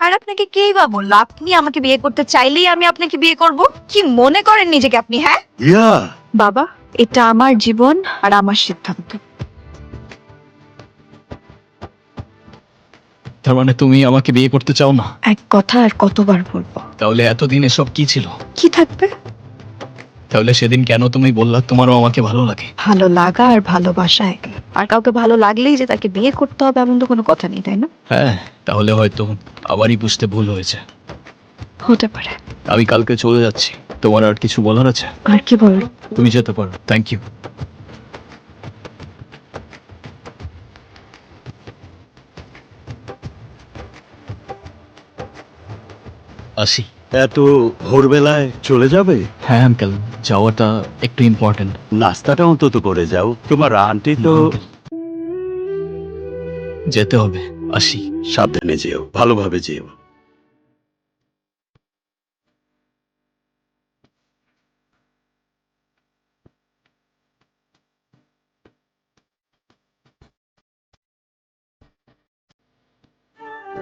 আর আপনাকে কেই বা বললো আপনি আমাকে বিয়ে করতে চাইলেই আমি আপনাকে বিয়ে করব? কি মনে করেন নিজেকে আপনি, হ্যাঁ? ইয়া বাবা, এটা আমার জীবন আর আমার সিদ্ধান্ত। তার মানে তুমি আমাকে বিয়ে করতে চাও না? এক কথা আর কতবার বলবো? তাহলে এতদিন এসব কি ছিল? কি থাকবে? তাহলে সেদিন কেন তুমি বললা তোমারও আমাকে ভালো লাগে? ভালো লাগা আর ভালোবাসা এক না। আর কাউকে ভালো লাগলেই যে তাকে বিয়ে করতে হবে এমন তো কোনো কথা নেই, তাই না? হ্যাঁ, তাহলে হয়তো আবারই বুঝতে ভুল হয়েছে। হতে পারে। আমি কালকে চলে যাচ্ছি। তোমার আর কিছু বলার আছে? আর কি বলবো? তুমি যেতে পারো। Thank you. আসি। এত ভোরবেলায় চলে যাবে? হ্যাঁ আঙ্কেল, যাওয়াটা একটু ইম্পর্টেন্ট। নাস্তাটা অন্তত করে যাও, তোমার আন্টি তো। যেতে হবে। আসি। সাবধানে যেও, ভালোভাবে যেও।